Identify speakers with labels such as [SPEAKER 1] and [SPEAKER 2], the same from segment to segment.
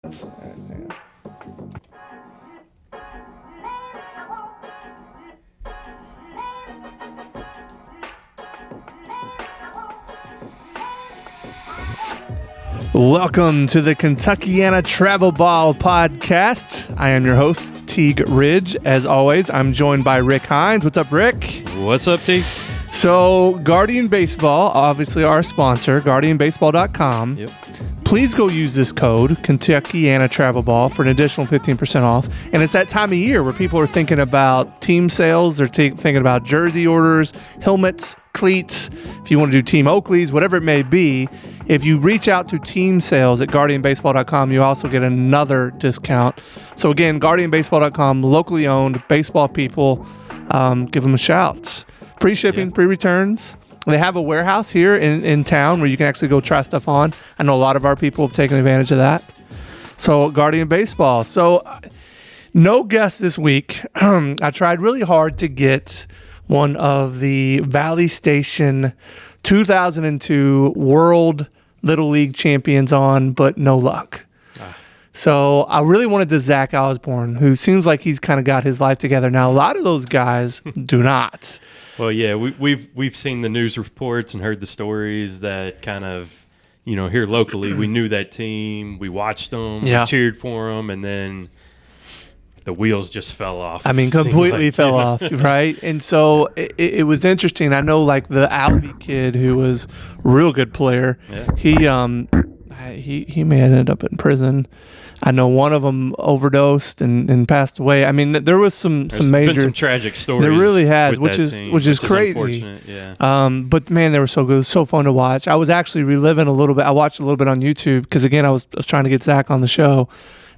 [SPEAKER 1] Welcome to the Kentuckiana Travel Ball Podcast. I am your host, Teague Ridge. As always, I'm joined by Rick Hines. What's up, Rick?
[SPEAKER 2] What's up, Teague?
[SPEAKER 1] So, Guardian Baseball, obviously our sponsor, guardianbaseball.com.
[SPEAKER 2] Yep.
[SPEAKER 1] Please go use this code, Kentuckiana Travel Ball, for an additional 15% off. And it's that time of year where people are thinking about team sales. They're thinking about jersey orders, helmets, cleats. If you want to do Team Oakleys, whatever it may be, if you reach out to team sales at guardianbaseball.com, you also get another discount. So again, guardianbaseball.com, locally owned, baseball people, give them a shout. Free shipping, free returns. They have a warehouse here in town where you can actually go try stuff on. I know a lot of our people have taken advantage of that. So Guardian Baseball. So no guest this week. I tried really hard to get one of the Valley Station 2002 World Little League champions on, but no luck. So I really wanted to Zach Osborne, who seems like he's kind of got his life together now. A lot of those guys do not.
[SPEAKER 2] Well, yeah, we've seen the news reports and heard the stories that kind of, here locally, we knew that team, we watched them, we cheered for them, and then the wheels just fell off.
[SPEAKER 1] I mean, completely fell off, right? And so it was interesting. I know, like, the Alvey kid, who was a real good player, he may have ended up in prison. I know one of them overdosed and passed away. I mean, there was some major,
[SPEAKER 2] been some tragic stories.
[SPEAKER 1] There really has, which is crazy.
[SPEAKER 2] Yeah.
[SPEAKER 1] But man, they were so good, so fun to watch. I was actually reliving a little bit. I watched a little bit on YouTube because again, I was trying to get Zach on the show,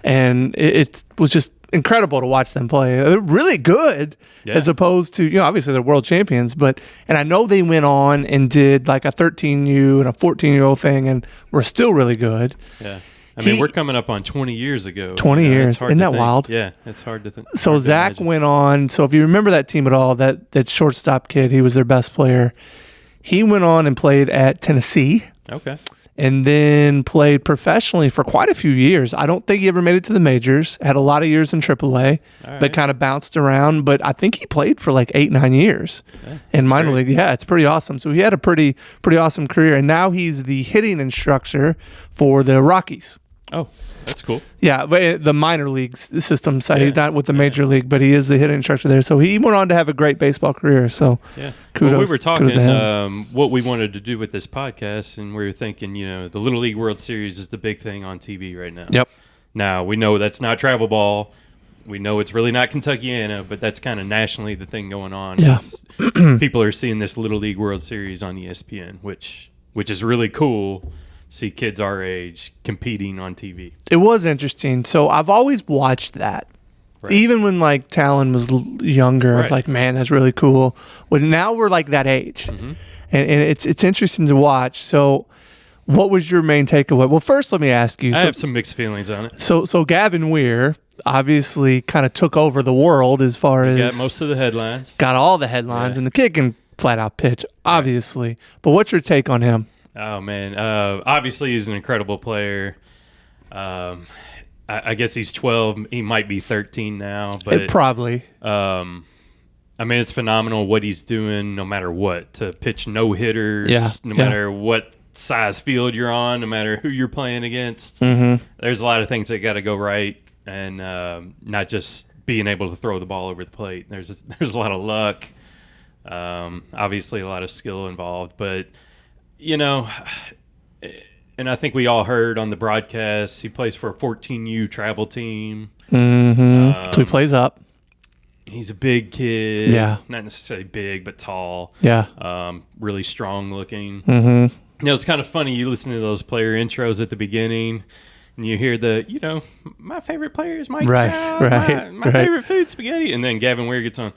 [SPEAKER 1] and it was just incredible to watch them play. They're really good, as opposed to, obviously they're world champions, and I know they went on and did like a 13U and a 14-year-old thing and were still really good.
[SPEAKER 2] Yeah. I mean, we're coming up on 20 years ago.
[SPEAKER 1] 20 years. Isn't that wild?
[SPEAKER 2] Yeah, it's hard to think.
[SPEAKER 1] So Zach went on. So if you remember that team at all, that shortstop kid, he was their best player. He went on and played at Tennessee.
[SPEAKER 2] Okay.
[SPEAKER 1] And then played professionally for quite a few years. I don't think he ever made it to the majors. Had a lot of years in AAA, but kind of bounced around. But I think he played for like 8-9 years in minor league. Yeah, it's pretty awesome. So he had a pretty awesome career. And now he's the hitting instructor for the Rockies.
[SPEAKER 2] Oh, that's cool.
[SPEAKER 1] Yeah, but the minor league system side. He's not with the major league, but he is the hitting instructor there. So he went on to have a great baseball career. So kudos.
[SPEAKER 2] Well, we were talking what we wanted to do with this podcast, and we were thinking, the Little League World Series is the big thing on TV right now.
[SPEAKER 1] Yep.
[SPEAKER 2] Now, we know that's not travel ball. We know it's really not Kentuckiana, but that's kind of nationally the thing going on.
[SPEAKER 1] Yeah.
[SPEAKER 2] People are seeing this Little League World Series on ESPN, which is really cool. See kids our age competing on TV.
[SPEAKER 1] It was interesting. So I've always watched that. Right. Even when like Talon was younger, I was like, man, that's really cool. Well, now we're like that age. Mm-hmm. And it's interesting to watch. So what was your main takeaway? Well, first let me ask you.
[SPEAKER 2] I have some mixed feelings on it.
[SPEAKER 1] So Gavin Weir obviously kind of took over the world as far as...
[SPEAKER 2] got most of the headlines.
[SPEAKER 1] Got all the headlines, and the kid can flat out pitch, obviously. Right. But what's your take on him?
[SPEAKER 2] Oh, man. Obviously, he's an incredible player. I guess he's 12. He might be 13 now. But
[SPEAKER 1] probably.
[SPEAKER 2] I mean, it's phenomenal what he's doing no matter what. To pitch no-hitters, no matter what size field you're on, no matter who you're playing against.
[SPEAKER 1] Mm-hmm.
[SPEAKER 2] There's a lot of things that got to go right, and not just being able to throw the ball over the plate. There's a lot of luck. Obviously, a lot of skill involved. But... and I think we all heard on the broadcast, he plays for a 14U travel team.
[SPEAKER 1] Mm-hmm. So he plays up.
[SPEAKER 2] He's a big kid.
[SPEAKER 1] Yeah.
[SPEAKER 2] Not necessarily big, but tall.
[SPEAKER 1] Yeah.
[SPEAKER 2] Really strong looking.
[SPEAKER 1] Mm-hmm.
[SPEAKER 2] It's kind of funny. You listen to those player intros at the beginning, and you hear my favorite player is Mike Trout. My favorite food, spaghetti. And then Gavin Weir gets on.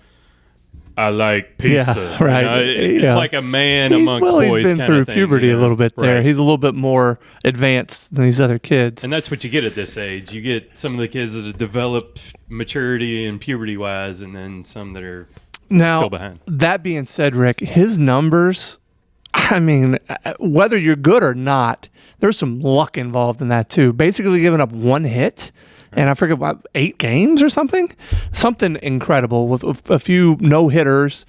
[SPEAKER 2] I like pizza.
[SPEAKER 1] Yeah, right.
[SPEAKER 2] It's like a man amongst boys.
[SPEAKER 1] He's been through puberty a little bit there.
[SPEAKER 2] Right.
[SPEAKER 1] He's a little bit more advanced than these other kids.
[SPEAKER 2] And that's what you get at this age. You get some of the kids that have developed maturity and puberty-wise, and then some that are still behind.
[SPEAKER 1] That being said, Rick, his numbers I mean, whether you're good or not, there's some luck involved in that too. Basically giving up one hit, and I forget what, 8 games or something incredible with a few no hitters.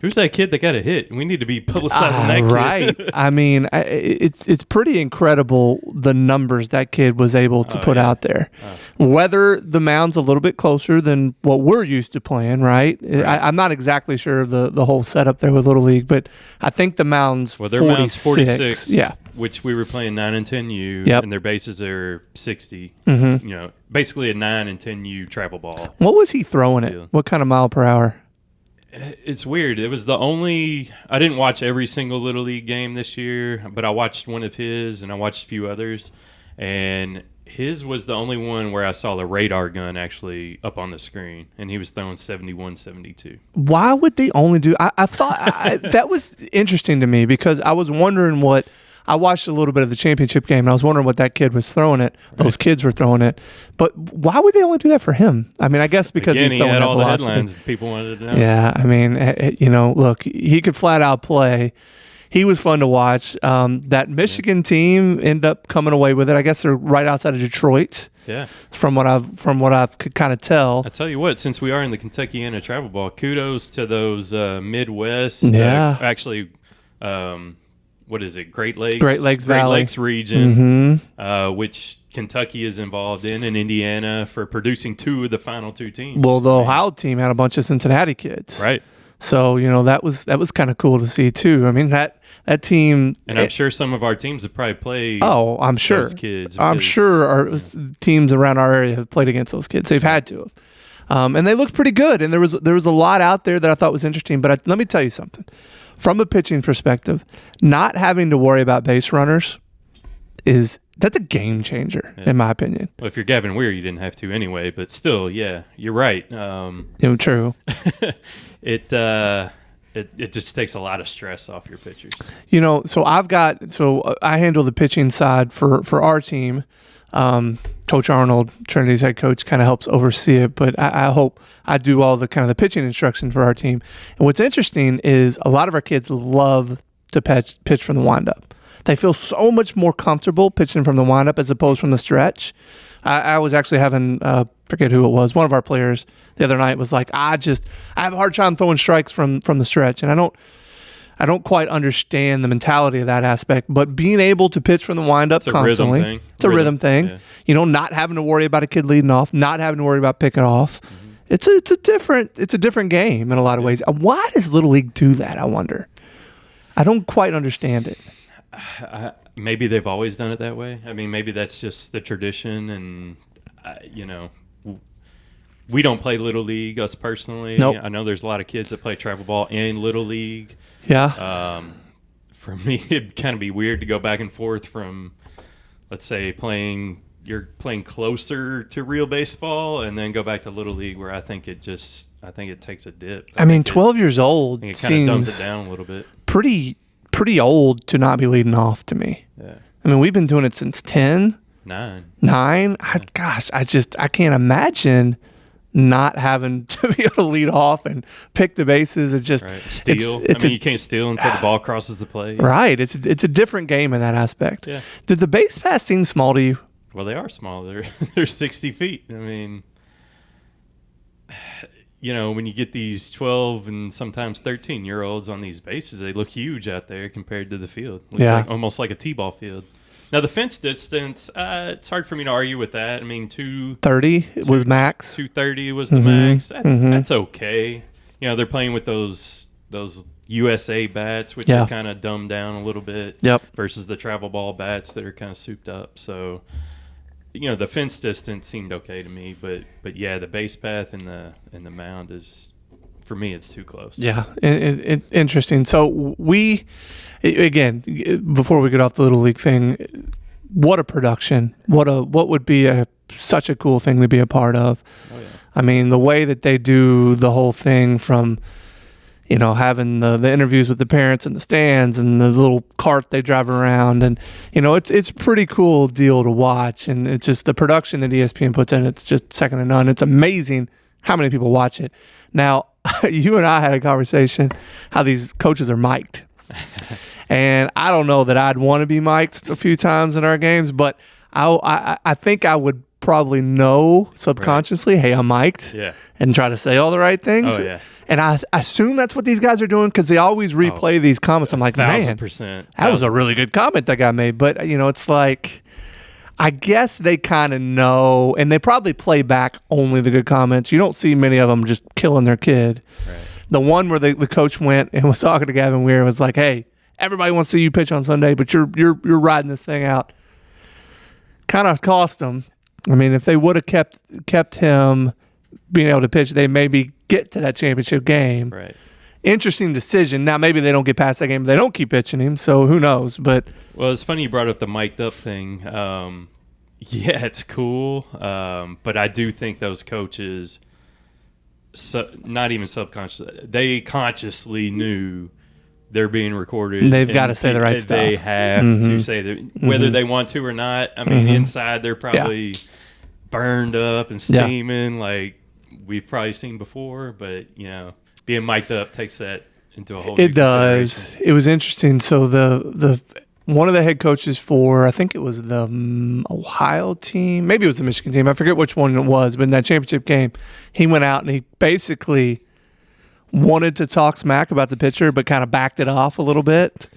[SPEAKER 2] Who's that kid that got a hit? We need to be publicizing that kid.
[SPEAKER 1] Right. I mean, it's pretty incredible the numbers that kid was able to put out there. Whether the mound's a little bit closer than what we're used to playing, right? I'm not exactly sure of the whole setup there with Little League, but I think the mound's 46.
[SPEAKER 2] Their mound's 46,
[SPEAKER 1] yeah.
[SPEAKER 2] Which we were playing 9 and 10U, and their bases are 60.
[SPEAKER 1] Mm-hmm.
[SPEAKER 2] You know, basically a 9 and 10U travel ball.
[SPEAKER 1] What was he throwing it? What kind of mile per hour?
[SPEAKER 2] It's weird. It was the only – I didn't watch every single Little League game this year, but I watched one of his and I watched a few others. And his was the only one where I saw the radar gun actually up on the screen, and he was throwing 71, 72.
[SPEAKER 1] Why would they only do – I thought that was interesting to me because I was wondering what – I watched a little bit of the championship game, and I was wondering what that kid was throwing it. Right. Those kids were throwing it. But why would they only do that for him? I mean, I guess because he's throwing
[SPEAKER 2] he had all
[SPEAKER 1] velocity.
[SPEAKER 2] The headlines people wanted to know.
[SPEAKER 1] Yeah, I mean, you know, look, he could flat out play. He was fun to watch. That Michigan team ended up coming away with it. I guess they're right outside of Detroit.
[SPEAKER 2] Yeah,
[SPEAKER 1] from what I've could kind of tell.
[SPEAKER 2] I tell you what, since we are in the Kentuckiana travel ball, kudos to those Midwest.
[SPEAKER 1] Yeah,
[SPEAKER 2] actually. What is it? Great Lakes
[SPEAKER 1] Valley.
[SPEAKER 2] Lakes region, which Kentucky is involved in, and Indiana for producing 2 of the final 2 teams.
[SPEAKER 1] Well, the Ohio team had a bunch of Cincinnati kids,
[SPEAKER 2] right?
[SPEAKER 1] So you know that was kind of cool to see too. I mean that team,
[SPEAKER 2] and I'm sure some of our teams have probably played.
[SPEAKER 1] Oh, I'm sure
[SPEAKER 2] those kids.
[SPEAKER 1] I'm sure our teams around our area have played against those kids. They've had to have, and they looked pretty good. And there was a lot out there that I thought was interesting. But let me tell you something. From a pitching perspective, not having to worry about base runners that's a game changer, in my opinion.
[SPEAKER 2] Well, if you're Gavin Weir, you didn't have to anyway, but still, yeah, you're right.
[SPEAKER 1] True.
[SPEAKER 2] It just takes a lot of stress off your pitchers. You know,
[SPEAKER 1] so I handle the pitching side for our team. Coach Arnold, Trinity's head coach, kind of helps oversee it, but I hope I do all the kind of the pitching instruction for our team. And what's interesting is a lot of our kids love to pitch from the windup. They feel so much more comfortable pitching from the windup as opposed from the stretch. I was actually having forget who it was. One of our players the other night was like, I have a hard time throwing strikes from the stretch, and I don't quite understand the mentality of that aspect, but being able to pitch from the windup constantly, it's a rhythm thing. Yeah. You know, not having to worry about a kid leading off, not having to worry about picking off. Mm-hmm. It's a different game in a lot of ways. Why does Little League do that? I wonder. I don't quite understand it.
[SPEAKER 2] Maybe they've always done it that way. I mean, maybe that's just the tradition, and we don't play Little League, us personally.
[SPEAKER 1] Nope.
[SPEAKER 2] I know there's a lot of kids that play travel ball in Little League.
[SPEAKER 1] Yeah.
[SPEAKER 2] For me, it'd kind of be weird to go back and forth from, let's say, you're playing closer to real baseball, and then go back to Little League, where I think it takes a dip.
[SPEAKER 1] I mean, 12 years old
[SPEAKER 2] it
[SPEAKER 1] seems
[SPEAKER 2] kind of dumps it down a little bit.
[SPEAKER 1] Pretty old to not be leading off to me.
[SPEAKER 2] Yeah.
[SPEAKER 1] I mean, we've been doing it since 10.
[SPEAKER 2] 9.
[SPEAKER 1] I can't imagine not having to be able to lead off and pick the bases. It's just
[SPEAKER 2] steal. You can't steal until the ball crosses the plate.
[SPEAKER 1] Right. It's a different game in that aspect.
[SPEAKER 2] Yeah.
[SPEAKER 1] Did the base paths seem small to you?
[SPEAKER 2] Well, they are small. They're 60 feet. I mean, when you get these 12 and sometimes 13-year-olds on these bases, they look huge out there compared to the field. It's almost like a T-ball field. Now, the fence distance, it's hard for me to argue with that. I mean,
[SPEAKER 1] 230 was max.
[SPEAKER 2] 230 was the max. That's okay. They're playing with those USA bats, which are kind of dumbed down a little bit.
[SPEAKER 1] Yep.
[SPEAKER 2] Versus the travel ball bats that are kind of souped up. So, the fence distance seemed okay to me, but yeah, the base path and the mound is, for me, it's too close.
[SPEAKER 1] Yeah, interesting. So again, before we get off the Little League thing, what a production! What would be such a cool thing to be a part of.
[SPEAKER 2] Oh, yeah.
[SPEAKER 1] I mean, the way that they do the whole thing from, having the interviews with the parents in the stands and the little cart they drive around, and it's a pretty cool deal to watch, and it's just the production that ESPN puts in. It's just second to none. It's amazing how many people watch it. Now, you and I had a conversation how these coaches are mic'd. And I don't know that I'd want to be mic'd a few times in our games, but I think I would probably know subconsciously, hey, I'm mic'd, and try to say all the right things.
[SPEAKER 2] Oh, yeah.
[SPEAKER 1] And I assume that's what these guys are doing because they always replay these comments. I'm like, man,
[SPEAKER 2] 1,000%.
[SPEAKER 1] that was a really good comment that guy made. But, it's like, I guess they kind of know, and they probably play back only the good comments. You don't see many of them just killing their kid.
[SPEAKER 2] Right.
[SPEAKER 1] The one where the coach went and was talking to Gavin Weir was like, hey, everybody wants to see you pitch on Sunday, but you're riding this thing out. Kind of cost them. I mean, if they would have kept him being able to pitch, they maybe get to that championship game.
[SPEAKER 2] Right.
[SPEAKER 1] Interesting decision. Now, maybe they don't get past that game. They don't keep pitching him, so who knows? But
[SPEAKER 2] well, it's funny you brought up the mic'd up thing. Yeah, it's cool. But I do think those coaches, not even subconsciously, they consciously knew they're being recorded.
[SPEAKER 1] They've got to say the right stuff.
[SPEAKER 2] They have to say that, whether they want to or not. I mean, inside they're probably burned up and steaming like we've probably seen before. But, being mic'd up takes that into a whole new
[SPEAKER 1] does. It was interesting. So the one of the head coaches for, I think it was the Ohio team, maybe it was the Michigan team, I forget which one it was, but in that championship game, he went out and he basically wanted to talk smack about the pitcher, but kind of backed it off a little bit.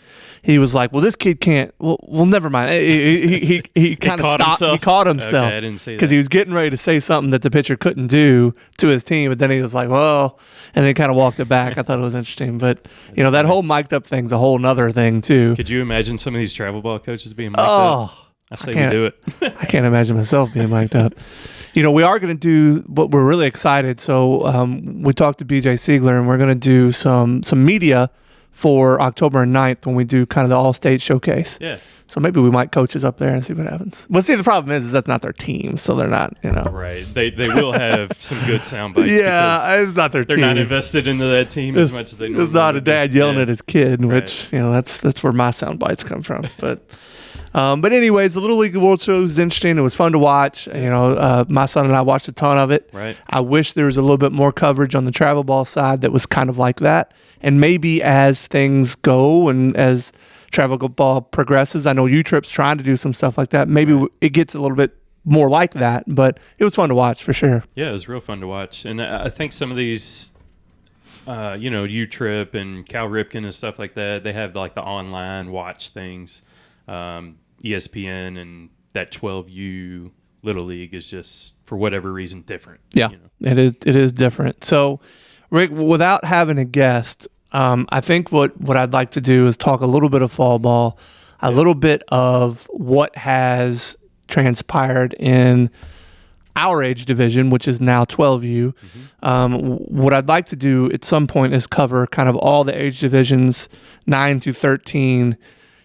[SPEAKER 1] He was like, well, this kid can't. Well, never mind. He kind of stopped.
[SPEAKER 2] Himself?
[SPEAKER 1] He caught himself.
[SPEAKER 2] Okay, I didn't see that.
[SPEAKER 1] Because he was getting ready to say something that the pitcher couldn't do to his team, but then he was like, well, and then kind of walked it back. I thought it was interesting. But, that whole mic'd up thing's a whole nother thing, too.
[SPEAKER 2] Could you imagine some of these travel ball coaches being mic'd up? I say we do it.
[SPEAKER 1] I can't imagine myself being mic'd up. We are going to do, but we're really excited. So we talked to BJ Siegler, and we're going to do some media for October 9th when we do kind of the all-state showcase.
[SPEAKER 2] Yeah.
[SPEAKER 1] So maybe we might coach us up there and see what happens. Well, see, the problem is that's not their team, so they're not,
[SPEAKER 2] Right. They will have some good sound bites.
[SPEAKER 1] Yeah, it's not their team.
[SPEAKER 2] They're not invested into that team as much as they normally
[SPEAKER 1] It's not a dad yelling at his kid,
[SPEAKER 2] Right.
[SPEAKER 1] which, that's where my sound bites come from. But anyways, the Little League World Show was interesting. It was fun to watch. My son and I watched a ton of it.
[SPEAKER 2] Right.
[SPEAKER 1] I wish there was a little bit more coverage on the travel ball side that was kind of like that. And maybe as things go and as travel ball progresses, I know U-Trip's trying to do some stuff like that. Maybe it gets a little bit more like that, but it was fun to watch for sure.
[SPEAKER 2] Yeah, it was real fun to watch. And I think some of these, U-Trip and Cal Ripken and stuff like that, they have like the online watch things. ESPN and that 12U Little League is just, for whatever reason, different.
[SPEAKER 1] Yeah, it is different. So, Rick, without having a guest, I think what I'd like to do is talk a little bit of fall ball, a little bit of what has transpired in our age division, which is now 12U. What I'd like to do at some point is cover kind of all the age divisions, 9 through 13,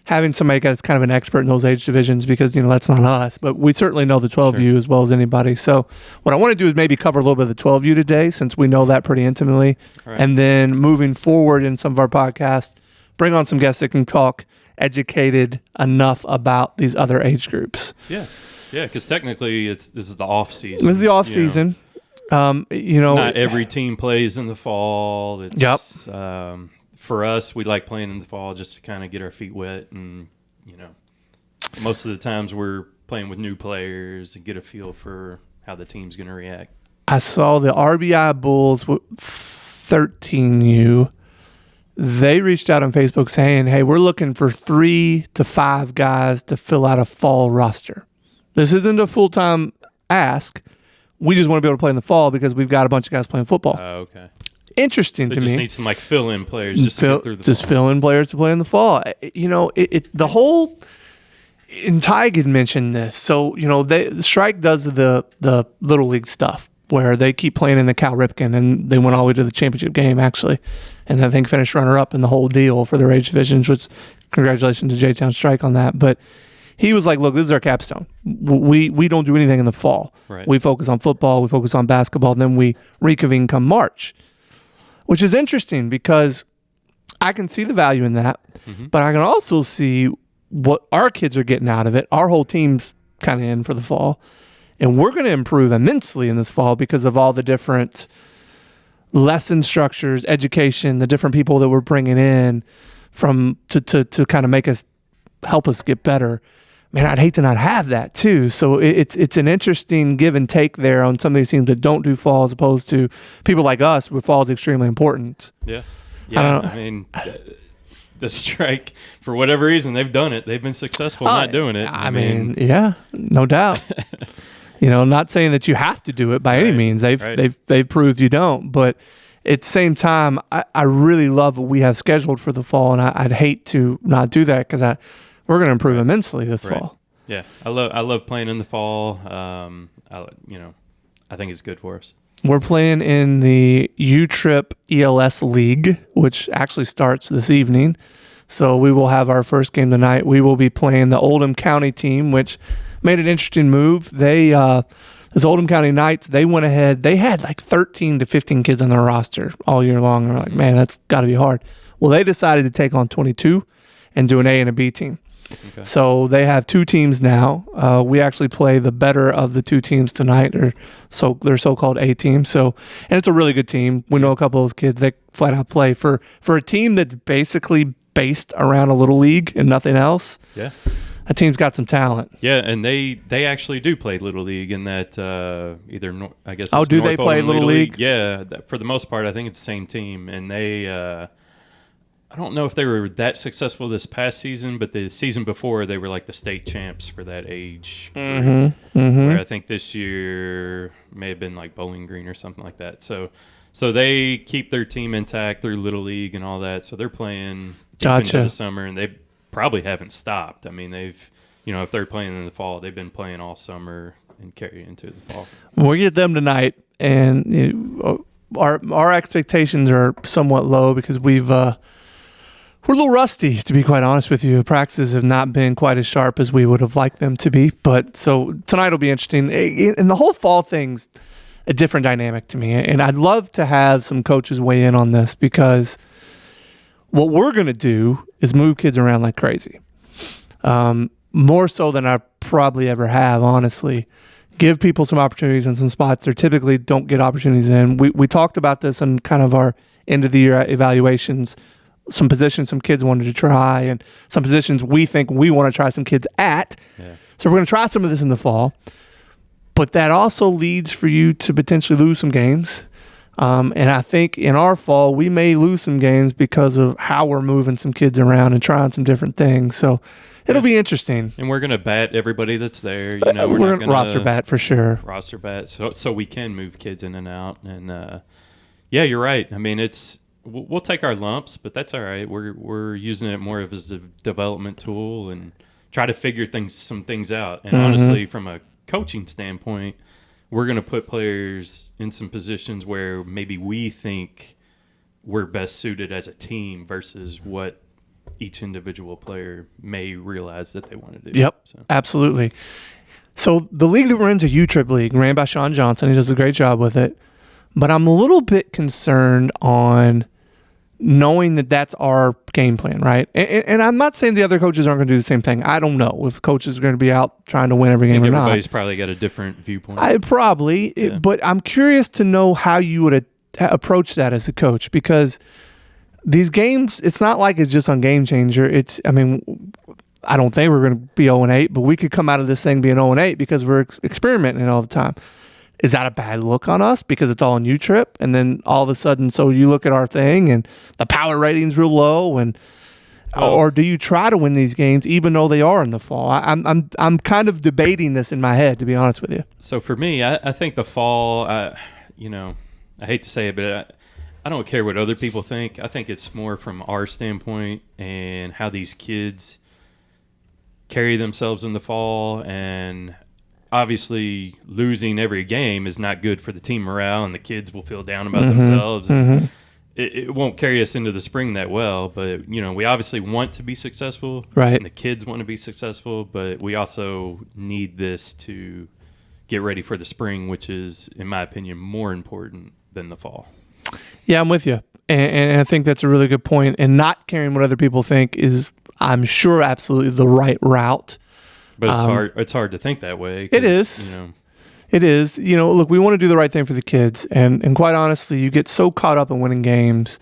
[SPEAKER 1] having somebody that's kind of an expert in those age divisions because, that's not us, but we certainly know the 12U as well as anybody. So what I want to do is maybe cover a little bit of the 12U today since we know that pretty intimately. Right. And then moving forward in some of our podcasts, bring on some guests that can talk educated enough about these other age groups.
[SPEAKER 2] Yeah. Yeah, because technically this is the off season.
[SPEAKER 1] This is the off season.
[SPEAKER 2] Not every team plays in the fall. It's, for us, we like playing in the fall just to kind of get our feet wet. And, most of the times we're playing with new players and get a feel for how the team's going to react.
[SPEAKER 1] I saw the RBI Bulls 13U. They reached out on Facebook saying, hey, we're looking for 3 to 5 guys to fill out a fall roster. This isn't a full-time ask. We just want to be able to play in the fall because we've got a bunch of guys playing football.
[SPEAKER 2] Oh, okay.
[SPEAKER 1] Interesting to me.
[SPEAKER 2] Just need some fill-in players just to get through the fall.
[SPEAKER 1] Just fill-in players to play in the fall. The whole and Tig had mentioned this. So the Strike does the Little League stuff where they keep playing in the Cal Ripken, and they went all the way to the championship game actually, and I think finished runner-up in the whole deal for their age divisions. Which congratulations to J-Town Strike on that. But he was like, look, this is our capstone. We don't do anything in the fall.
[SPEAKER 2] Right.
[SPEAKER 1] We focus on football. We focus on basketball. And then we reconvene come March. Which is interesting because I can see the value in that, but I can also see what our kids are getting out of it. Our whole team's kind of in for the fall, and we're going to improve immensely in this fall because of all the different lesson structures, education, the different people that we're bringing in to kind of help us get better. Man, I'd hate to not have that too. So it's an interesting give and take there on some of these teams that don't do fall as opposed to people like us where fall is extremely important.
[SPEAKER 2] Yeah. I mean, the strike, for whatever reason, they've done it. They've been successful not doing it.
[SPEAKER 1] I mean, yeah, no doubt. Not saying that you have to do it by any means. They've proved you don't. But at the same time, I really love what we have scheduled for the fall, and I'd hate to not do that because we're going to improve immensely this fall.
[SPEAKER 2] Yeah, I love playing in the fall. I think it's good for us.
[SPEAKER 1] We're playing in the U-Trip ELS League, which actually starts this evening. So we will have our first game tonight. We will be playing the Oldham County team, which made an interesting move. This Oldham County Knights, they went ahead. They had like 13 to 15 kids on their roster all year long. They're like, man, that's got to be hard. Well, they decided to take on 22 and do an A and a B team. Okay. So they have 2 teams now. We actually play the better of the 2 teams tonight, or their so-called A team. And it's a really good team. We know a couple of those kids. They flat out play for a team that's basically based around a little league and nothing else.
[SPEAKER 2] Yeah,
[SPEAKER 1] that team's got some talent.
[SPEAKER 2] Yeah, and they actually do play little league in that I guess.
[SPEAKER 1] Oh, do they play little league?
[SPEAKER 2] Yeah, for the most part, I think it's the same team, and they. I don't know if they were that successful this past season, but the season before they were like the state champs for that age. Where I think this year may have been like Bowling Green or something like that. So they keep their team intact through Little League and all that. So they're playing into the summer, and they probably haven't stopped. I mean, they've if they're playing in the fall, they've been playing all summer and carry into the fall.
[SPEAKER 1] We'll get them tonight, and our expectations are somewhat low because we're a little rusty, to be quite honest with you. Practices have not been quite as sharp as we would have liked them to be. But so tonight will be interesting. And the whole fall thing's a different dynamic to me. And I'd love to have some coaches weigh in on this because what we're going to do is move kids around like crazy. More so than I probably ever have, honestly. Give people some opportunities in some spots they typically don't get opportunities in. We talked about this in kind of our end of the year evaluations. Some positions some kids wanted to try and some positions we think we want to try some kids at. Yeah. So we're going to try some of this in the fall. But that also leads for you to potentially lose some games. And I think in our fall, we may lose some games because of how we're moving some kids around and trying some different things. So it'll be interesting.
[SPEAKER 2] And we're going to bat everybody that's there.
[SPEAKER 1] We're going to roster bat for sure.
[SPEAKER 2] Roster bat so we can move kids in and out. And, you're right. I mean, we'll take our lumps, but that's all right. We're using it more as a development tool and try to figure some things out. And honestly, from a coaching standpoint, we're going to put players in some positions where maybe we think we're best suited as a team versus what each individual player may realize that they want to do.
[SPEAKER 1] Yep, absolutely. So the league that we're in is a U-Trip league ran by Sean Johnson. He does a great job with it. But I'm a little bit concerned on knowing that that's our game plan, right? And I'm not saying the other coaches aren't going to do the same thing. I don't know if coaches are going to be out trying to win every game or not.
[SPEAKER 2] Everybody's probably got a different viewpoint.
[SPEAKER 1] But I'm curious to know how you would approach that as a coach because these games, it's not like it's just on Game Changer. I don't think we're going to be 0-8, but we could come out of this thing being 0-8 because we're experimenting all the time. Is that a bad look on us because it's all on U-Trip? And then all of a sudden, so you look at our thing and the power rating's real low, or do you try to win these games even though they are in the fall? I'm kind of debating this in my head, to be honest with you.
[SPEAKER 2] So for me, I think the fall, I hate to say it, but I don't care what other people think. I think it's more from our standpoint and how these kids carry themselves in the fall, and obviously losing every game is not good for the team morale, and the kids will feel down about themselves. And it won't carry us into the spring that well, but we obviously want to be successful,
[SPEAKER 1] right?
[SPEAKER 2] And the kids want to be successful, but we also need this to get ready for the spring, which is, in my opinion, more important than the fall. Yeah,
[SPEAKER 1] I'm with you, and I think that's a really good point. And not caring what other people think is, I'm sure, absolutely the right route.
[SPEAKER 2] But it's hard. It's hard to think that way.
[SPEAKER 1] It is. It is. Look, we want to do the right thing for the kids. And quite honestly, you get so caught up in winning games.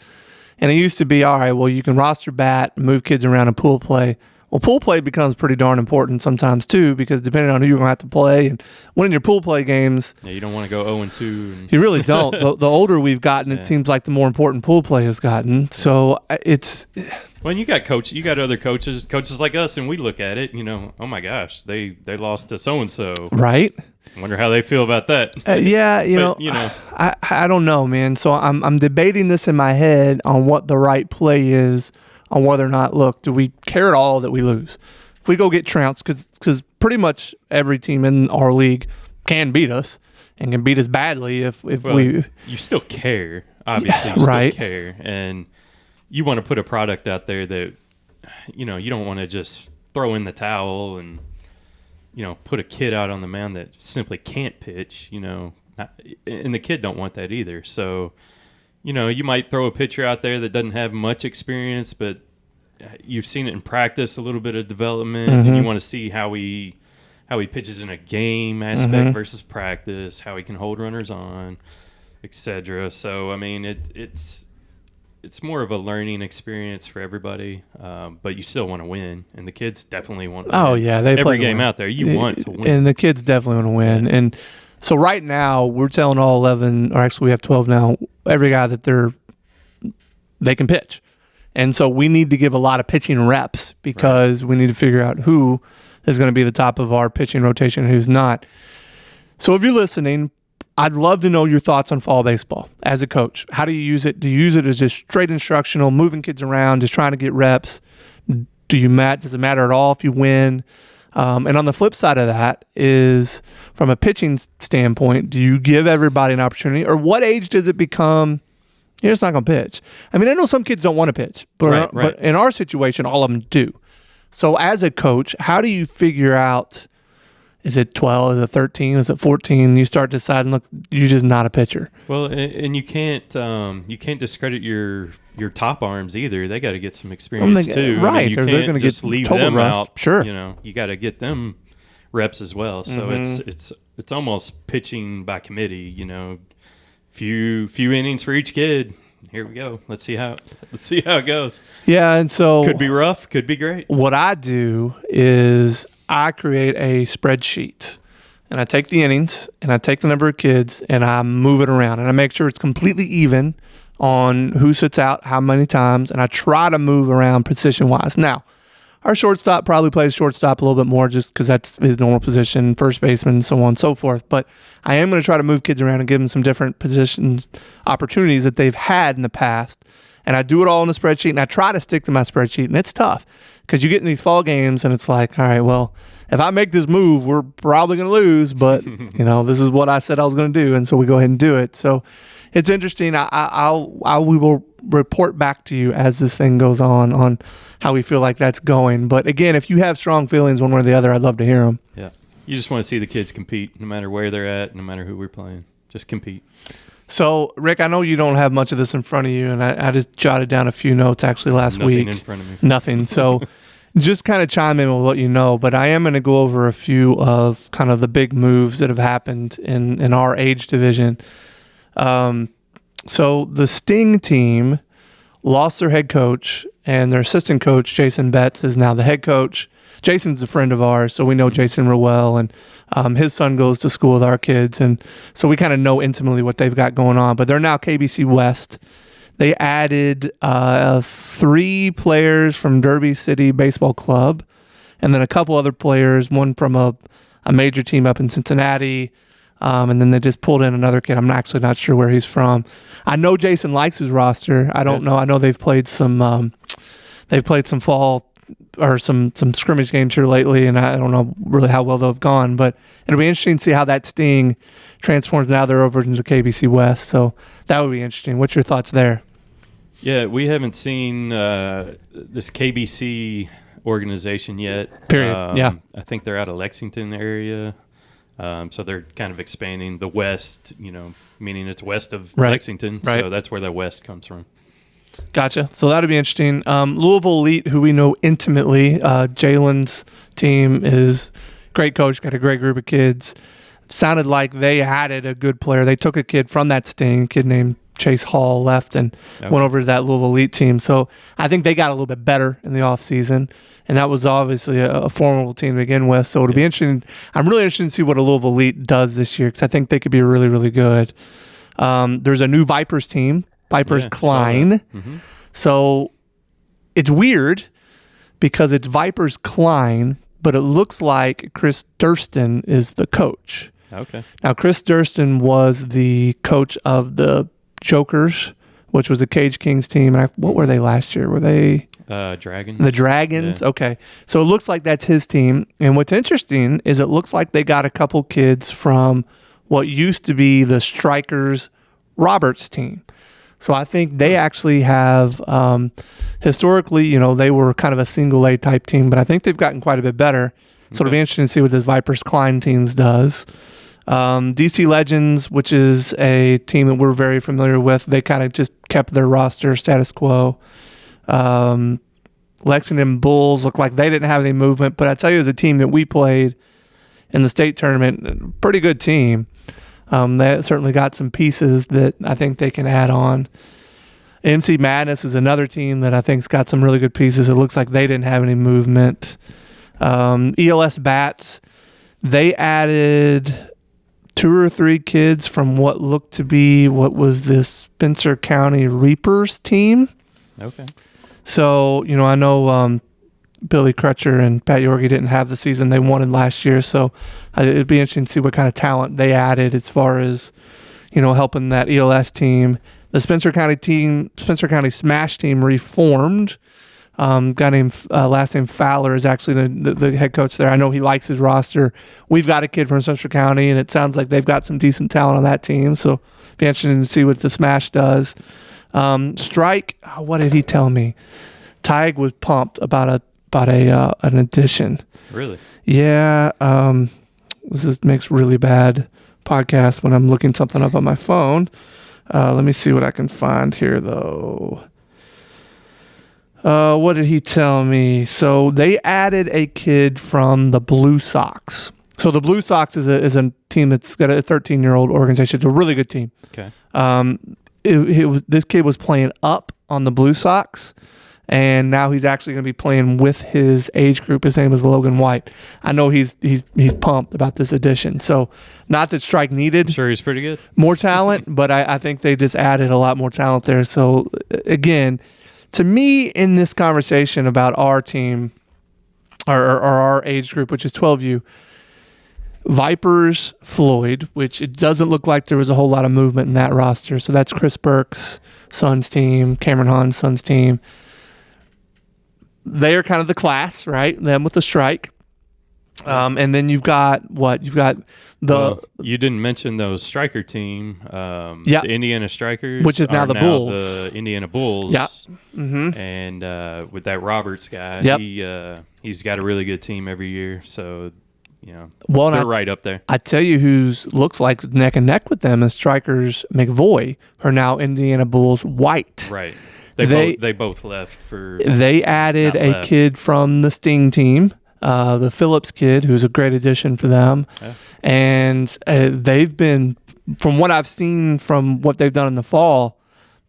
[SPEAKER 1] And it used to be, all right, well, you can roster bat, move kids around and pool play. Well, pool play becomes pretty darn important sometimes too, because depending on who you're going to have to play and winning your pool play games.
[SPEAKER 2] Yeah, you don't want to go 0-2.
[SPEAKER 1] You really don't. The older we've gotten, it seems like the more important pool play has gotten. So it's.
[SPEAKER 2] Well, you got other coaches like us, and we look at it, oh my gosh, they lost to so and so.
[SPEAKER 1] Right.
[SPEAKER 2] I wonder how they feel about that.
[SPEAKER 1] I don't know, man. So I'm debating this in my head on what the right play is, on whether or not, look, do we care at all that we lose? If we go get trounced, because pretty much every team in our league can beat us and can beat us badly if we.
[SPEAKER 2] You still care, obviously.
[SPEAKER 1] Yeah,
[SPEAKER 2] you
[SPEAKER 1] right.
[SPEAKER 2] Still care, and you want to put a product out there that, you don't want to just throw in the towel and, put a kid out on the mound that simply can't pitch, and the kid don't want that either. So, you might throw a pitcher out there that doesn't have much experience, but you've seen it in practice, a little bit of development, and you want to see how he pitches in a game aspect versus practice, how he can hold runners on, etc. So, I mean, it's more of a learning experience for everybody, but you still want to win, and the kids definitely want to win.
[SPEAKER 1] Oh, yeah. They
[SPEAKER 2] every game out there, you want to win.
[SPEAKER 1] And the kids definitely want to win. Yeah. And so right now, we're telling all 11, or actually we have 12 now, every guy that they can pitch. And so we need to give a lot of pitching reps because we need to figure out who is going to be the top of our pitching rotation and who's not. So if you're listening, I'd love to know your thoughts on fall baseball as a coach. How do you use it? Do you use it as just straight instructional, moving kids around, just trying to get reps? Does it matter at all if you win? And on the flip side of that is, from a pitching standpoint, do you give everybody an opportunity? Or what age does it become, you're just not going to pitch? I mean, I know some kids don't want to pitch, but in our situation, all of them do. So as a coach, how do you figure out, is it 12, is it 13, is it 14? You start deciding, look, you're just not a pitcher.
[SPEAKER 2] Well, and you can't discredit your top arms either. They got to get some experience too.
[SPEAKER 1] Right,
[SPEAKER 2] I mean, you
[SPEAKER 1] or
[SPEAKER 2] can't
[SPEAKER 1] they're going to
[SPEAKER 2] just
[SPEAKER 1] get
[SPEAKER 2] leave
[SPEAKER 1] total
[SPEAKER 2] them
[SPEAKER 1] rust.
[SPEAKER 2] out.
[SPEAKER 1] Sure,
[SPEAKER 2] you got to get them reps as well. So it's almost pitching by committee. Few innings for each kid. Here we go. Let's see how it goes.
[SPEAKER 1] Yeah, and so
[SPEAKER 2] could be rough, could be great.
[SPEAKER 1] What I do is I create a spreadsheet, and I take the innings, and I take the number of kids, and I move it around, and I make sure it's completely even on who sits out how many times, and I try to move around position-wise. Now, our shortstop probably plays shortstop a little bit more just because that's his normal position, first baseman, so on and so forth. But I am going to try to move kids around and give them some different positions, opportunities that they've had in the past. And I do it all in the spreadsheet, and I try to stick to my spreadsheet. And it's tough because you get in these fall games, and it's like, all right, well, if I make this move, we're probably going to lose. But, this is what I said I was going to do, and so we go ahead and do it. So it's interesting. We will report back to you as this thing goes on how we feel like that's going. But again, if you have strong feelings one way or the other, I'd love to hear them.
[SPEAKER 2] Yeah. You just want to see the kids compete no matter where they're at, no matter who we're playing. Just compete.
[SPEAKER 1] So, Rick, I know you don't have much of this in front of you, and I just jotted down a few notes actually last week.
[SPEAKER 2] Nothing in front of me.
[SPEAKER 1] Nothing. So just kind of chime in with what you know, but I am going to go over a few of kind of the big moves that have happened in our age division. So the Sting team lost their head coach, and their assistant coach, Jason Betts, is now the head coach. Jason's a friend of ours, so we know Jason real well, and his son goes to school with our kids, and so we kind of know intimately what they've got going on. But they're now KBC West. They added 3 players from Derby City Baseball Club, and then a couple other players, one from a major team up in Cincinnati, and then they just pulled in another kid. I'm actually not sure where he's from. I know Jason likes his roster. I don't know. I know they've played some fall or some scrimmage games here lately, and I don't know really how well they've gone, but it'll be interesting to see how that Sting transforms now they're over into KBC West. So that would be interesting. What's your thoughts there?
[SPEAKER 2] Yeah, we haven't seen this KBC organization yet.
[SPEAKER 1] Period. Yeah.
[SPEAKER 2] I think they're out of Lexington area. So they're kind of expanding the West, meaning it's west of Lexington. Right. So that's where the West comes from.
[SPEAKER 1] Gotcha. So that'll be interesting. Louisville Elite, who we know intimately, Jalen's team is great coach, got a great group of kids. sounded like they added a good player. They took a kid from that Sting, a kid named Chase Hall, left and went over to that Louisville Elite team. So I think they got a little bit better in the offseason, and that was obviously a formidable team to begin with. So it'll be interesting. I'm really interested to see what a Louisville Elite does this year because I think they could be really, really good. There's a new Vipers team, Vipers Klein. Mm-hmm. So it's weird because it's Vipers Klein, but it looks like Chris Durston is the coach.
[SPEAKER 2] Okay.
[SPEAKER 1] Now, Chris Durston was the coach of the Jokers, which was the Cage Kings team. And what were they last year? Were they
[SPEAKER 2] Dragons?
[SPEAKER 1] The Dragons. Yeah. Okay, so it looks like that's his team. And what's interesting is it looks like they got a couple kids from what used to be the Strikers Roberts team. So I think they actually have historically, they were kind of a single A type team, but I think they've gotten quite a bit better. So it'll be interesting to see what this Vipers Klein teams does. DC Legends, which is a team that we're very familiar with, they kind of just kept their roster status quo. Lexington Bulls look like they didn't have any movement, but I tell you, as a team that we played in the state tournament, pretty good team. They certainly got some pieces that I think they can add on. MC Madness is another team that I think's got some really good pieces. It looks like they didn't have any movement. ELS Bats, they added 2 or 3 kids from what looked to be what was this Spencer County Reapers team.
[SPEAKER 2] Okay.
[SPEAKER 1] So, I know Billy Crutcher and Pat Yorgie didn't have the season they wanted last year, so it'd be interesting to see what kind of talent they added as far as, helping that ELS team. The Spencer County Smash team reformed. Guy named last name Fowler is actually the head coach there. I know he likes his roster. We've got a kid from Spencer County, and it sounds like they've got some decent talent on that team. So it'd be interesting to see what the Smash does. Strike, what did he tell me? Tig was pumped about an addition.
[SPEAKER 2] Really?
[SPEAKER 1] Yeah. Makes really bad podcast when I'm looking something up on my phone. Let me see what I can find here, though. What did he tell me? So they added a kid from the Blue Sox. So the Blue Sox is a team that's got a 13-year-old organization. It's a really good team.
[SPEAKER 2] Okay.
[SPEAKER 1] This kid was playing up on the Blue Sox, and now he's actually going to be playing with his age group. His name is Logan White. I know he's pumped about this addition. So not that Strike needed.
[SPEAKER 2] I'm sure he's pretty good.
[SPEAKER 1] More talent, but I think they just added a lot more talent there. So again, to me, in this conversation about our team or our age group, which is 12U, Vipers, Floyd, which it doesn't look like there was a whole lot of movement in that roster. So that's Chris Burke's son's team, Cameron Hahn's son's team. They are kind of the class, right? Them with the Strike. And then you've got what? You've got
[SPEAKER 2] you didn't mention those striker team.
[SPEAKER 1] The
[SPEAKER 2] Indiana Strikers,
[SPEAKER 1] which is now the Bulls.
[SPEAKER 2] The Indiana Bulls.
[SPEAKER 1] Yeah. Mm-hmm.
[SPEAKER 2] And with that Roberts guy, he's got a really good team every year. So, they're right up there.
[SPEAKER 1] I tell you who's looks like neck and neck with them is Strikers McVoy, are now Indiana Bulls White.
[SPEAKER 2] Right. They both left for.
[SPEAKER 1] They added a kid from the Sting team. The Phillips kid, who's a great addition for them. Yeah. And they've been, from what I've seen from what they've done in the fall,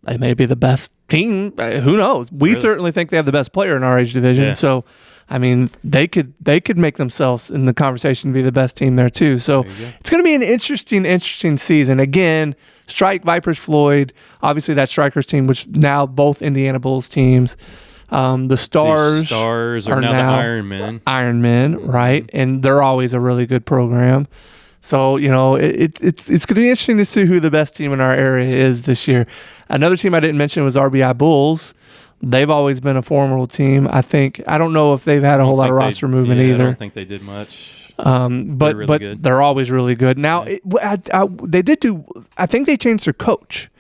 [SPEAKER 1] they may be the best team. Who knows? We certainly think they have the best player in our age division. Yeah. So, I mean, they could make themselves in the conversation to be the best team there too. So it's going to be an interesting season. Again, Strike, Vipers, Floyd, obviously that Strikers team, which now both Indiana Bulls teams. The Stars
[SPEAKER 2] are now the Iron Men.
[SPEAKER 1] Iron Men, right? And they're always a really good program. So, it's going to be interesting to see who the best team in our area is this year. Another team I didn't mention was RBI Bulls. They've always been a formidable team. I don't know if they've had a whole lot of roster movement either. I
[SPEAKER 2] don't think they did much.
[SPEAKER 1] But really good. They're always really good. Now, they did do. I think they changed their coach.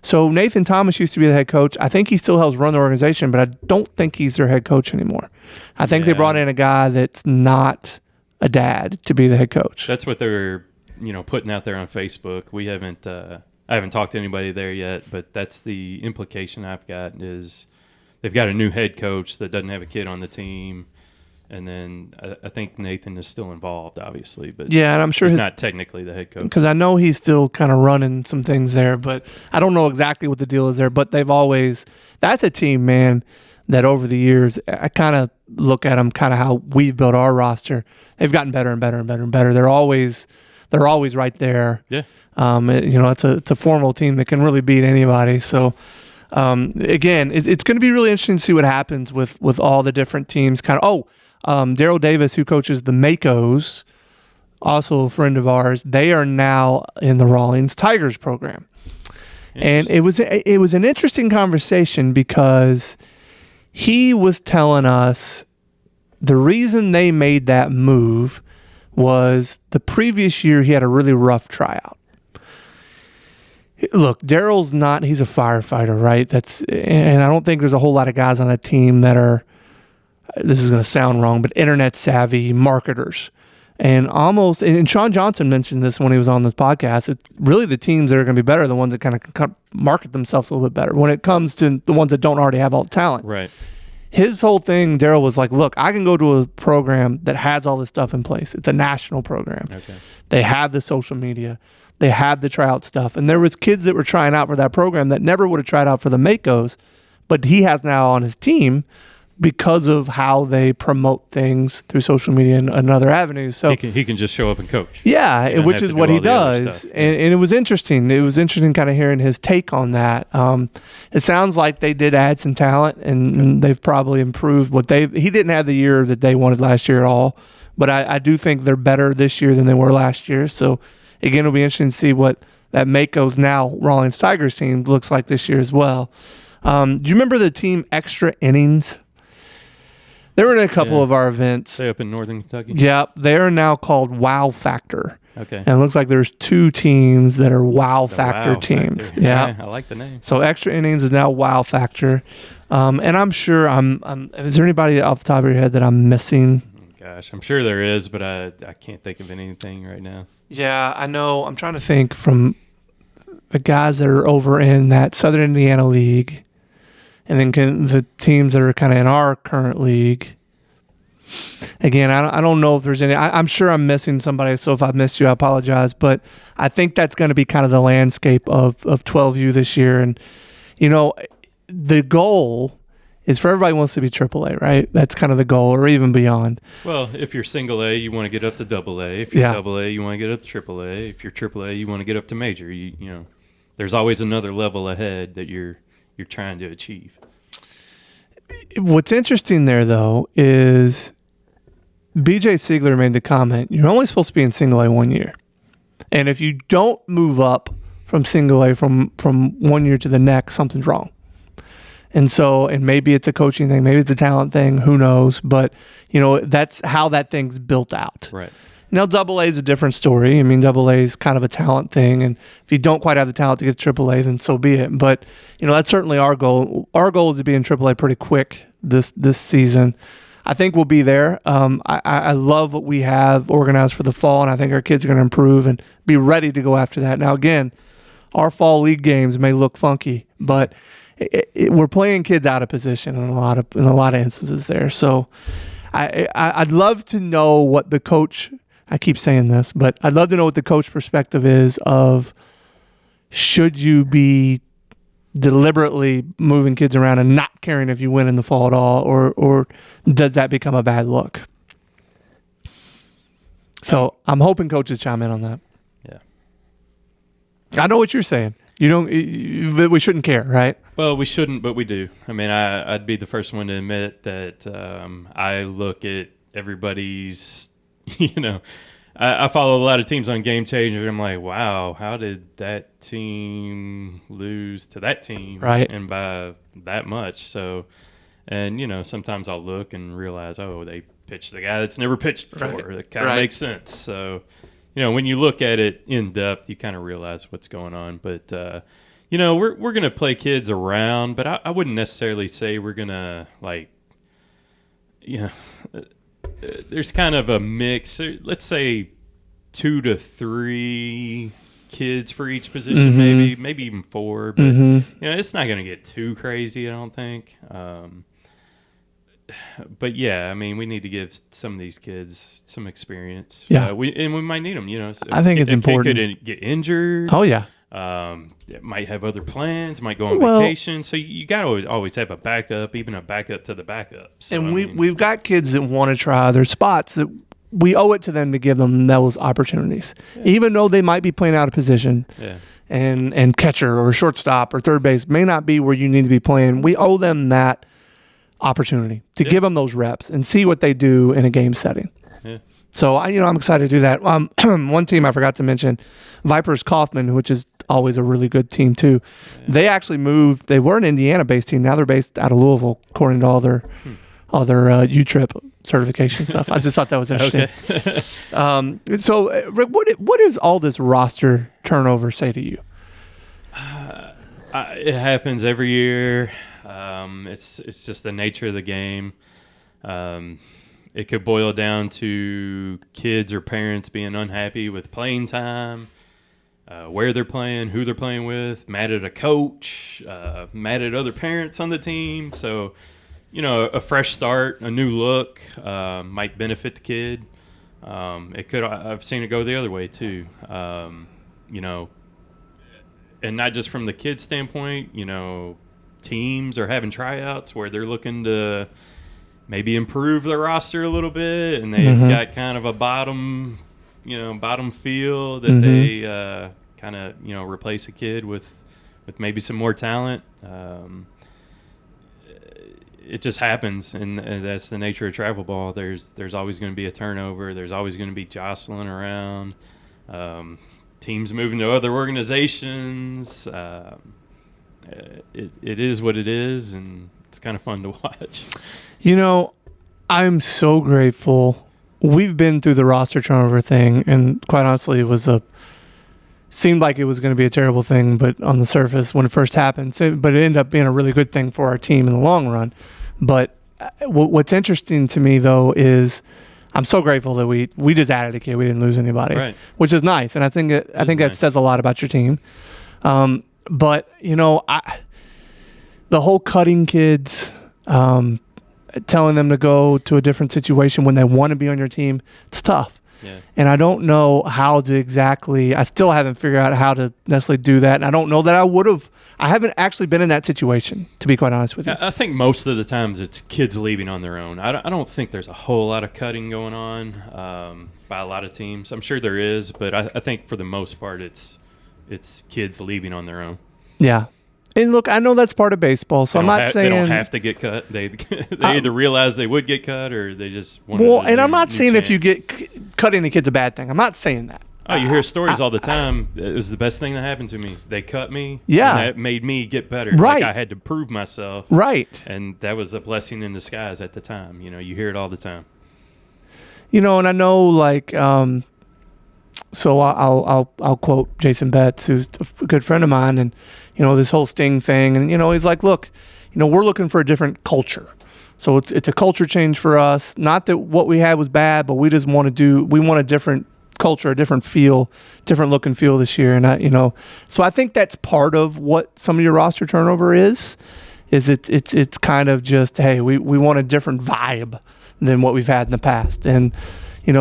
[SPEAKER 1] So Nathan Thomas used to be the head coach. I think he still helps run the organization, but I don't think he's their head coach anymore. I think they brought in a guy that's not a dad to be the head coach.
[SPEAKER 2] That's what they're, putting out there on Facebook. We haven't, I haven't talked to anybody there yet, but that's the implication I've got is they've got a new head coach that doesn't have a kid on the team. And then I think Nathan is still involved, obviously, but
[SPEAKER 1] yeah, and I'm sure
[SPEAKER 2] he's not technically the head coach.
[SPEAKER 1] Because I know he's still kind of running some things there, but I don't know exactly what the deal is there. But that's a team, man, that over the years, I kind of look at them kind of how we've built our roster. They've gotten better and better and better and better. They're always right there.
[SPEAKER 2] Yeah.
[SPEAKER 1] It's a formal team that can really beat anybody. So, again, it's going to be really interesting to see what happens with all the different teams. Daryl Davis, who coaches the Makos, also a friend of ours, they are now in the Rawlings Tigers program. And it was an interesting conversation because he was telling us the reason they made that move was the previous year he had a really rough tryout. Look, Daryl's he's a firefighter, right? And I don't think there's a whole lot of guys on that team that are, this is going to sound wrong, but internet savvy marketers. And Sean Johnson mentioned this when he was on this podcast. It's really the teams that are going to be better, the ones that kind of market themselves a little bit better when it comes to the ones that don't already have all the talent.
[SPEAKER 2] Right.
[SPEAKER 1] His whole thing, Daryl, was like, look, I can go to a program that has all this stuff in place. It's a national program.
[SPEAKER 2] Okay.
[SPEAKER 1] They have the social media. They have the tryout stuff. And there was kids that were trying out for that program that never would have tried out for the Makos, but he has now on his team because of how they promote things through social media and other avenues. So
[SPEAKER 2] he can just show up and coach.
[SPEAKER 1] Yeah, which is what he does. And it was interesting. It was interesting kind of hearing his take on that. It sounds like they did add some talent, and they've probably improved he didn't have the year that they wanted last year at all, but I do think they're better this year than they were last year. So again, it'll be interesting to see what that Mako's now Rawlings Tigers team looks like this year as well. Do you remember the team Extra Innings? They were in a couple of our events.
[SPEAKER 2] They up in Northern Kentucky?
[SPEAKER 1] Yeah, they are now called Wow Factor.
[SPEAKER 2] Okay.
[SPEAKER 1] And it looks like there's 2 teams that are Wow Factor teams.
[SPEAKER 2] Factor.
[SPEAKER 1] Yeah,
[SPEAKER 2] I like the name.
[SPEAKER 1] So Extra Innings is now Wow Factor. And I'm sure is there anybody off the top of your head that I'm missing?
[SPEAKER 2] Gosh, I'm sure there is, but I can't think of anything right now.
[SPEAKER 1] Yeah, I know. I'm trying to think from the guys that are over in that Southern Indiana League. And then the teams that are kind of in our current league. Again, I don't know if there's any. I'm sure I'm missing somebody. So if I've missed you, I apologize. But I think that's going to be kind of the landscape of 12U this year. And, the goal is for everybody wants to be AAA, right? That's kind of the goal, or even beyond.
[SPEAKER 2] Well, if you're single A, you want to get up to double A. If you're double A, you want to get up to triple A. If you're triple A, you want to get up to major. There's always another level ahead that you're trying to achieve.
[SPEAKER 1] What's interesting there, though, is BJ Siegler made the comment, you're only supposed to be in single A 1 year. And if you don't move up from single A from 1 year to the next, something's wrong. And maybe it's a coaching thing, maybe it's a talent thing, who knows? But, that's how that thing's built out.
[SPEAKER 2] Right.
[SPEAKER 1] Now, double A is a different story. I mean, double A is kind of a talent thing. And if you don't quite have the talent to get to triple A, then so be it. But, that's certainly our goal. Our goal is to be in triple A pretty quick this season. I think we'll be there. I love what we have organized for the fall, and I think our kids are going to improve and be ready to go after that. Now, again, our fall league games may look funky, but we're playing kids out of position in a lot of instances there. So I'd love to know what the coach – I keep saying this, but I'd love to know what the coach perspective is of should you be deliberately moving kids around and not caring if you win in the fall at all, or does that become a bad look? So I'm hoping coaches chime in on that.
[SPEAKER 2] Yeah.
[SPEAKER 1] I know what you're saying. We shouldn't care, right?
[SPEAKER 2] Well, we shouldn't, but we do. I mean, I'd be the first one to admit that I look at everybody's I follow a lot of teams on Game Changer. I'm like, wow, how did that team lose to that team?
[SPEAKER 1] Right.
[SPEAKER 2] And by that much. So, and, sometimes I'll look and realize, oh, they pitched the guy that's never pitched before.
[SPEAKER 1] Right.
[SPEAKER 2] That kind of makes sense. So, when you look at it in depth, you kind of realize what's going on. But, we're going to play kids around, but I wouldn't necessarily say we're going to, there's kind of a mix. Let's say 2 to 3 kids for each position, maybe even 4. But it's not going to get too crazy, I don't think. but yeah, I mean, we need to give some of these kids some experience.
[SPEAKER 1] Yeah,
[SPEAKER 2] we might need them. So
[SPEAKER 1] I think it's important.
[SPEAKER 2] Kid could get injured.
[SPEAKER 1] Oh yeah.
[SPEAKER 2] Might have other plans. Might go on vacation. So you got to always have a backup, even a backup to the backup. So,
[SPEAKER 1] and we've got kids that want to try other spots that we owe it to them to give them those opportunities, even though they might be playing out of position.
[SPEAKER 2] Yeah.
[SPEAKER 1] And catcher or shortstop or third base may not be where you need to be playing. We owe them that opportunity to give them those reps and see what they do in a game setting.
[SPEAKER 2] Yeah.
[SPEAKER 1] So I'm excited to do that. One team I forgot to mention, Vipers Kaufman, which is always a really good team too. Yeah. They actually moved. They were an Indiana-based team. Now they're based out of Louisville, according to all their U-Trip certification stuff. I just thought that was interesting.
[SPEAKER 2] Okay.
[SPEAKER 1] So, Rick, what does all this roster turnover say to you?
[SPEAKER 2] It happens every year. It's just the nature of the game. It could boil down to kids or parents being unhappy with playing time, where they're playing, who they're playing with, mad at a coach, mad at other parents on the team. So, a fresh start, a new look might benefit the kid. I've seen it go the other way too. And not just from the kid's standpoint, teams are having tryouts where they're looking to maybe improve their roster a little bit, and they've got kind of a bottom feel that they kind of, replace a kid with maybe some more talent. It just happens, and that's the nature of travel ball. There's always going to be a turnover. There's always going to be jostling around. Teams moving to other organizations. It is what it is, and it's kind of fun to watch. I'm so grateful. We've been through the roster turnover thing, and quite honestly, seemed like it was going to be a terrible thing, but on the surface when it first happened, but it ended up being a really good thing for our team in the long run. But what's interesting to me, though, is I'm so grateful that we just added a kid. We didn't lose anybody, right,
[SPEAKER 1] which is nice, and I think that says a lot about your team. But the whole cutting kids, telling them to go to a different situation when they want to be on your team, it's tough.
[SPEAKER 2] Yeah.
[SPEAKER 1] And I don't know how to exactly. I still haven't figured out how to necessarily do that, and I don't know that I would have. I haven't actually been in that situation, to be quite honest with you.
[SPEAKER 2] I think most of the times it's kids leaving on their own. I don't think there's a whole lot of cutting going on by a lot of teams. I'm sure there is, but I think for the most part it's kids leaving on their own.
[SPEAKER 1] Yeah. And look, I know that's part of baseball, so I'm not saying
[SPEAKER 2] they don't have to get cut. They either realize they would get cut or they just want.
[SPEAKER 1] Well, and I'm not saying if you get cutting a kid's a bad thing. I'm not saying that.
[SPEAKER 2] Oh, you hear stories all the time. It was the best thing that happened to me. They cut me.
[SPEAKER 1] Yeah.
[SPEAKER 2] And that made me get better.
[SPEAKER 1] Right.
[SPEAKER 2] Like I had to prove myself.
[SPEAKER 1] Right.
[SPEAKER 2] And that was a blessing in disguise at the time. You hear it all the time.
[SPEAKER 1] And I know so I'll quote Jason Betts, who's a good friend of mine, and this whole Sting thing, and he's like, look, we're looking for a different culture, so it's a culture change for us. Not that what we had was bad, but we just want a different culture, a different feel, different look and feel this year, and so I think that's part of what some of your roster turnover is it's kind of just, hey, we want a different vibe than what we've had in the past, and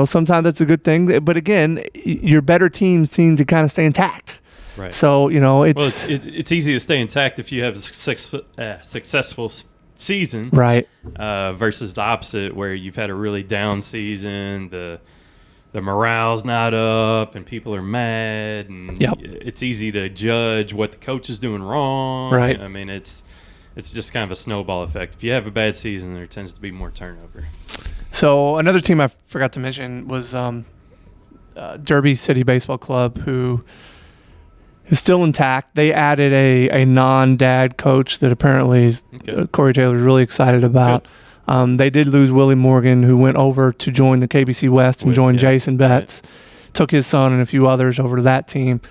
[SPEAKER 1] sometimes that's a good thing. But again, your better teams seem to kind of stay intact.
[SPEAKER 2] Right.
[SPEAKER 1] So
[SPEAKER 2] it's easy to stay intact if you have a successful season,
[SPEAKER 1] right?
[SPEAKER 2] Versus the opposite, where you've had a really down season, the morale's not up, and people are mad, and it's easy to judge what the coach is doing wrong.
[SPEAKER 1] Right.
[SPEAKER 2] I mean, it's just kind of a snowball effect. If you have a bad season, there tends to be more turnover.
[SPEAKER 1] So another team I forgot to mention was Derby City Baseball Club, who is still intact. They added a non-dad coach that apparently Corey Taylor is really excited about. They did lose Willie Morgan, who went over to join the KBC West and joined Jason Betts. Right. Took his son and a few others over to that team.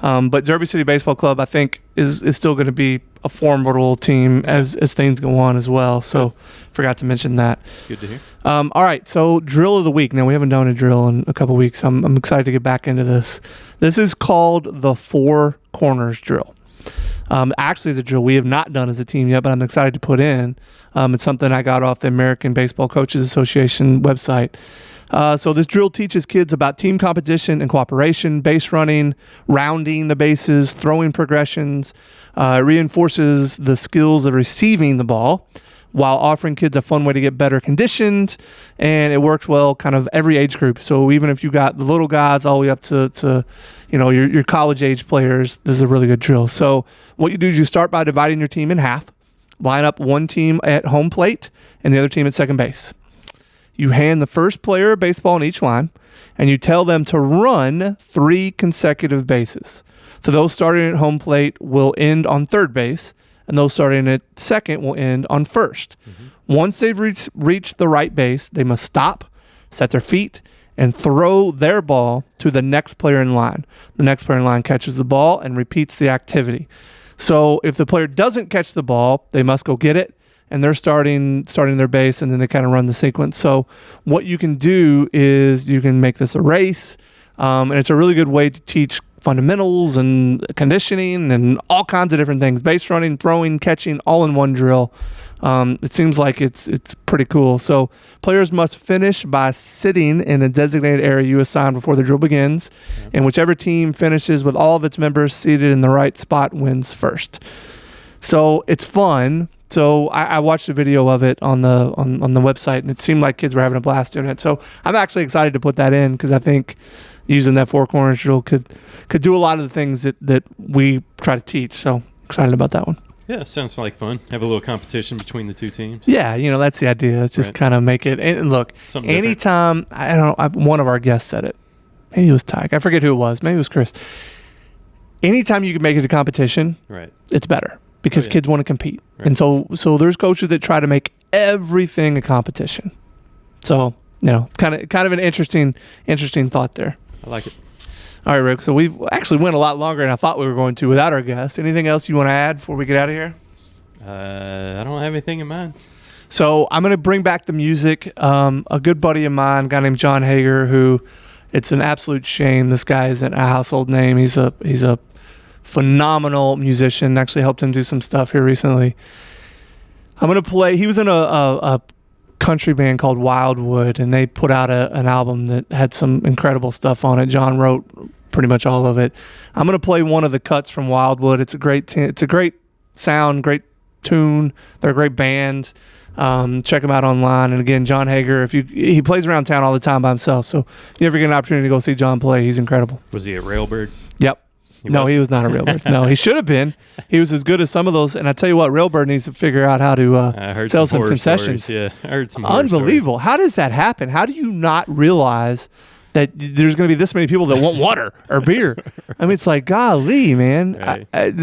[SPEAKER 1] But Derby City Baseball Club, I think, is still going to be a formidable team as things go on as well. So forgot to mention that.
[SPEAKER 2] It's good to hear.
[SPEAKER 1] All right, so drill of the week. Now, we haven't done a drill in a couple weeks. I'm excited to get back into this. This is called the Four Corners drill. Actually, the drill we have not done as a team yet, but I'm excited to put in. It's something I got off the American Baseball Coaches Association website. So this drill teaches kids about team competition and cooperation, base running, rounding the bases, throwing progressions. It reinforces the skills of receiving the ball while offering kids a fun way to get better conditioned, and it works well kind of every age group. So even if you got the little guys all the way up to your college age players, this is a really good drill. So what you do is you start by dividing your team in half, line up one team at home plate and the other team at second base. You hand the first player a baseball in each line, and you tell them to run 3 consecutive bases. So those starting at home plate will end on third base, and those starting at second will end on first. Once they've reached the right base, they must stop, set their feet, and throw their ball to the next player in line. The next player in line catches the ball and repeats the activity. So if the player doesn't catch the ball, they must go get it, and they're starting their base, and then they kind of run the sequence. So what you can do is you can make this a race, and it's a really good way to teach fundamentals and conditioning and all kinds of different things. Base running, throwing, catching, all in one drill. It seems like it's pretty cool. So players must finish by sitting in a designated area you assign before the drill begins, and whichever team finishes with all of its members seated in the right spot wins first. So it's fun. So I watched a video of it on the website, and it seemed like kids were having a blast doing it. So I'm actually excited to put that in because I think using that 4 corners drill could do a lot of the things that we try to teach. So excited about that one.
[SPEAKER 2] Yeah, sounds like fun. Have a little competition between the two teams.
[SPEAKER 1] Yeah, that's the idea. It's just kind of make it. And look,
[SPEAKER 2] something
[SPEAKER 1] anytime, I don't know, one of our guests said it. Maybe it was Tyke. I forget who it was. Maybe it was Chris. Anytime you can make it a competition,
[SPEAKER 2] right,
[SPEAKER 1] it's better because kids want to compete.
[SPEAKER 2] Right.
[SPEAKER 1] And so there's coaches that try to make everything a competition. So, kind of an interesting thought there.
[SPEAKER 2] I like it.
[SPEAKER 1] All right, Rick. So we've actually went a lot longer than I thought we were going to without our guest. Anything else you want to add before we get out of here?
[SPEAKER 2] I don't have anything in mind.
[SPEAKER 1] So I'm going to bring back the music. A good buddy of mine, a guy named John Hager, who it's an absolute shame this guy isn't a household name. He's a phenomenal musician. Actually helped him do some stuff here recently. I'm going to play. He was in a country band called Wildwood, and they put out an album that had some incredible stuff on it. John wrote pretty much all of it. I'm going to play one of the cuts from Wildwood. It's a great sound, great tune. They're a great band. Check them out online. And again, John Hager, he plays around town all the time by himself. So if you ever get an opportunity to go see John play, he's incredible.
[SPEAKER 2] Was he a Railbird?
[SPEAKER 1] Yep. He was not a Railbird. No, he should have been. He was as good as some of those. And I tell you what, Railbird needs to figure out how to sell some concessions.
[SPEAKER 2] Stories. Yeah, I heard some
[SPEAKER 1] unbelievable. How does that happen? How do you not realize that there's going to be this many people that want water or beer? I mean, it's like, golly, man.
[SPEAKER 2] Right.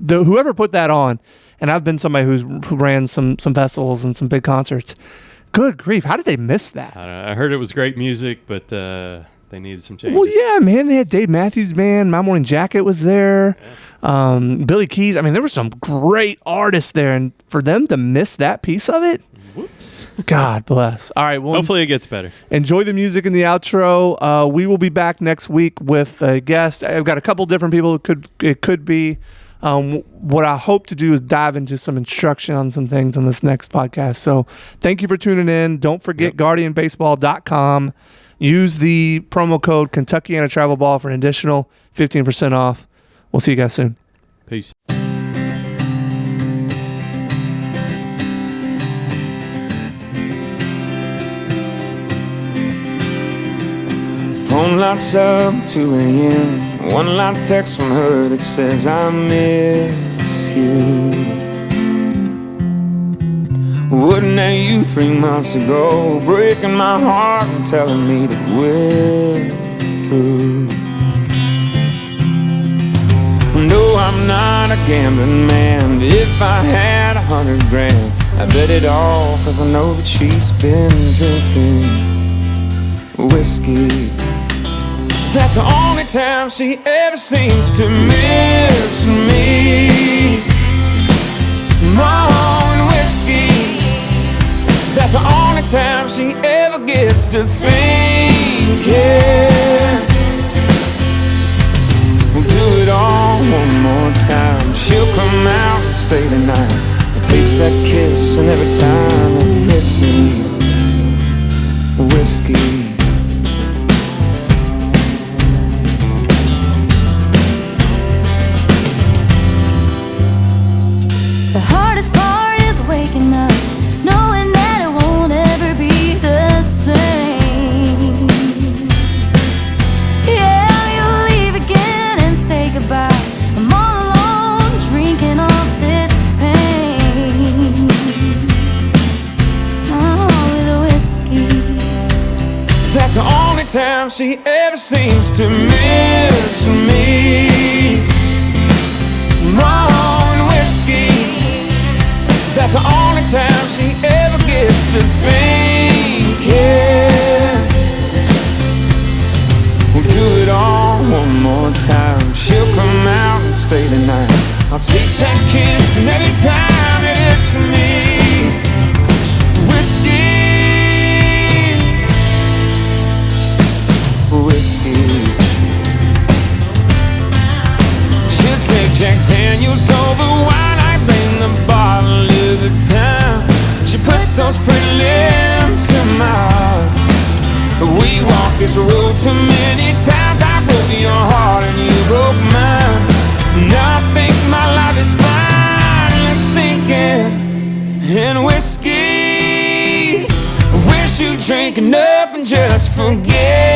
[SPEAKER 1] Whoever put that on, and I've been somebody who ran some festivals and some big concerts. Good grief. How did they miss that?
[SPEAKER 2] I heard it was great music, but they needed some changes.
[SPEAKER 1] Well, yeah, man. They had Dave Matthews Band. My Morning Jacket was there. Yeah. Billy Keys. I mean, there were some great artists there, and for them to miss that piece of it,
[SPEAKER 2] whoops.
[SPEAKER 1] God bless. All right. Well,
[SPEAKER 2] hopefully it gets better.
[SPEAKER 1] Enjoy the music in the outro. We will be back next week with a guest. I've got a couple different people. It could be. What I hope to do is dive into some instruction on some things on this next podcast. So thank you for tuning in. Don't forget GuardianBaseball.com. Use the promo code Kentuckiana Travel Ball for an additional 15% off. We'll see you guys soon.
[SPEAKER 2] Peace.
[SPEAKER 3] Phone lights up 2 a.m. One light text from her that says I miss you. Wouldn't at you 3 months ago, breaking my heart and telling me that we're through. No, I'm not a gambling man, but if I had 100 grand, I bet it all, 'cause I know that she's been drinking whiskey. That's the only time she ever seems to miss me. More than whiskey. That's the only time she ever gets to thinking. We'll do it all one more time. She'll come and every time it hits me, whiskey.
[SPEAKER 4] The hardest part is waking up, knowing that it won't ever be the same. Yeah, you'll leave again and say goodbye. I'm all alone, drinking off this pain. Oh, with a whiskey.
[SPEAKER 3] That's the only time she ever seems to miss me. Wrong whiskey. That's the only time she ever gets to thinking. We'll do it all one more time. She'll come out and stay the night. I'll taste that kiss, and every time it hits me, whiskey, whiskey. She'll take Jack Daniels over wine. I bring the bottle every time. She puts those pretty lips to my heart. We walked this road too many times. I broke your heart and you broke mine. Now I think my life is finally sinking in whiskey. Wish you'd drink enough and just forget.